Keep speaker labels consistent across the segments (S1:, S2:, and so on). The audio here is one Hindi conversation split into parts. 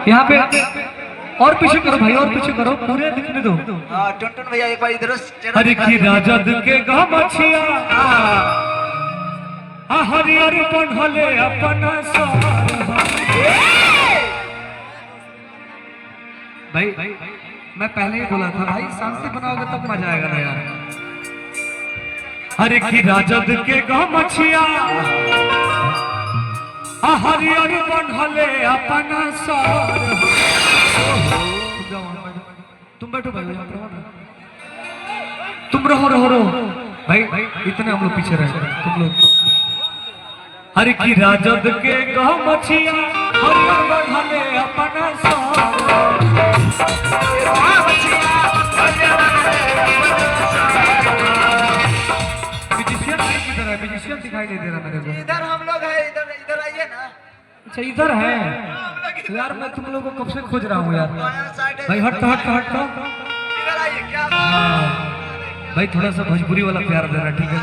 S1: यहाँ पे और पीछे करो भाई, और पीछे करो, पूरे दिखने दो।
S2: टुनटुन भैया एक बार इधर।
S1: हरि की राजद के गमछिया हरियर पढ़ले अपना भाई मैं पहले ही बोला था भाई, शांति बनाओगे तब मजा आएगा ना यार। हरि की राजद के गमछिया हरियर पढ़ले अपना तुम बैठो भाई, तुम रहो भाई, इतने हम लोग पीछे रहे तुम लोग। हरि की राजद के गमछिया हरियर पढ़ले अपना म्यूजिशियन दिखाई नहीं दे रहा मेरे को।
S2: इधर हम लोग है, इधर आइए ना।
S1: अच्छा इधर है यार, मैं तुम लोगों को कब से खोज रहा हूँ यार। भाई हट
S2: इधर आइए क्या।
S1: भाई थोड़ा सा भोजपुरी वाला प्यार देना, ठीक है।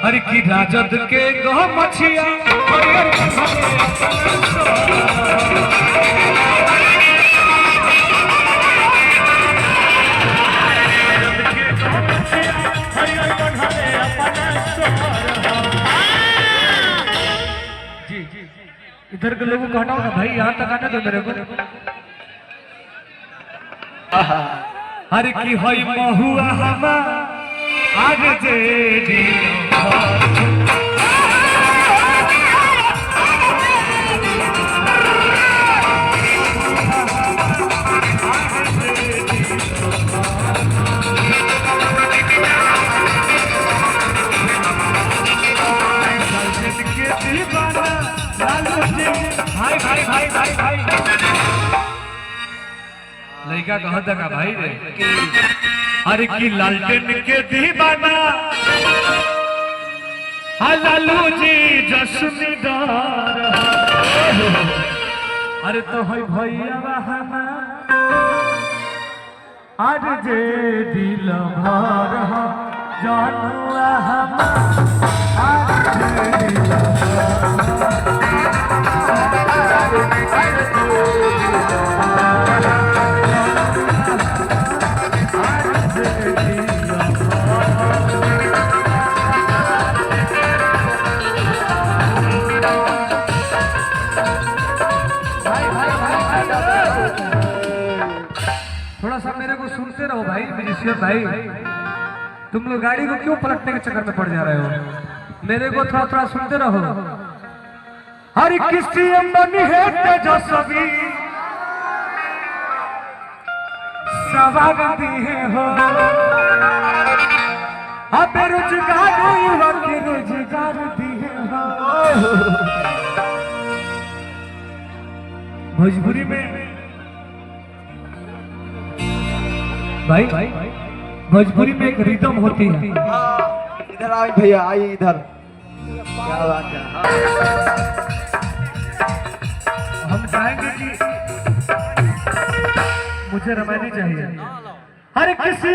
S1: हरि की राजद के गमछिया इधर के लोगों को हटाओ ना भाई, यहाँ तक आने दो मेरे को। हर की होई महुआ हमा आज जे भाई लड़का कहा था भाई रे। अरे की लालटेन के दीवाना लालू जी जसमीदार। अरे तो है भैया हमा आज जे दिल भर जानुआ हमा आज जे दिल थोड़ा सा मेरे को सुनते रहो भाई म्यूजिशियन भाई। तुम लोग गाड़ी को क्यों पलटने के चक्कर में पड़ जा रहे हो, मेरे को थोड़ा सुनते रहो। हर किसी बनी है तेजस्वी सवाग दिए हो, बेरोजगार युवक रोजगार दिए हो। भोजपुरी में भाई भोजपुरी में एक रिदम होती है।
S2: इधर आइए भैया, आइए इधर। क्या बात है।
S1: हम चाहेंगे कि मुझे रमानी चाहिए। हर किसी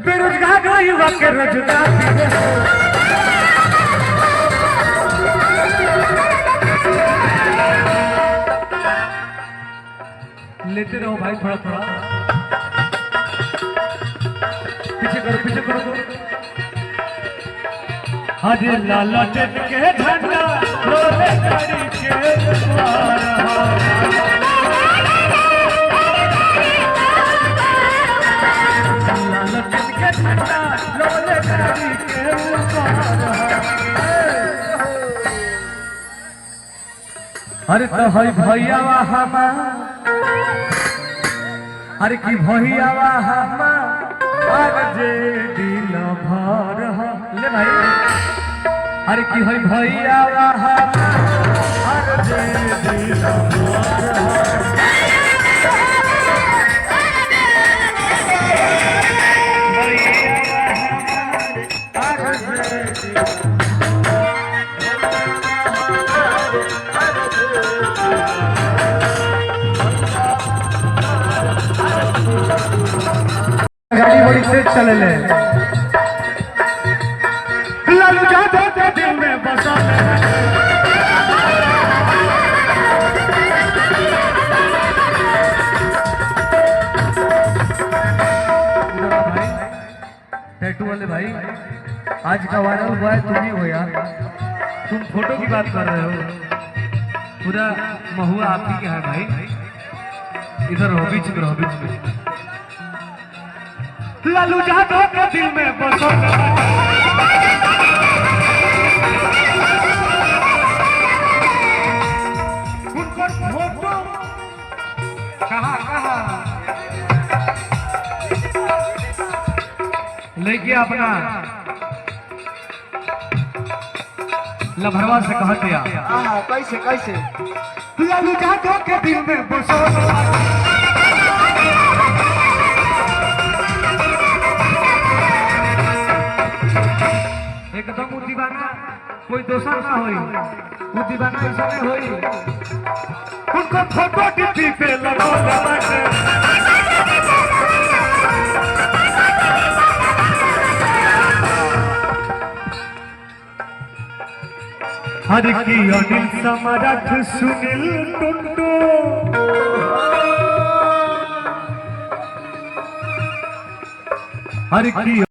S1: बेरोजगार युवा के रोजगार लेते रहो भाई, थोड़ा पीछे करो हरे लाला टेन के झंडा रोले करी के अरे तो हई भैया हमा अरे की भैया हमा आज जे दिल भर ले भाई। अरे की हई भैया हमा आज जे दिल भर गाड़ी बड़ी तेज चले ले लालू यादव के दिल में बसा टैटू वाले भाई, आज का वायरल हुआ है तुम ही हो यार। तुम फोटो की बात कर रहे हो, पूरा महुआ आप ही के है भाई। इधर हो, बीच में रहो, बीच में। लालू यादव के दिल में बसो उनका फोटो कहाँ कहाँ लेके अपना लभरवा से कह दिया
S2: कैसे कैसे
S1: लालू यादव के दिल में बसो एकदम वो दीवाना कोई दोसर ना होई, वो दीवाना ऐसा नहीं होई। उनको फोटो टीवी पे लगा बाटे हर की अनिल समरथ सुनील टुंडू हर की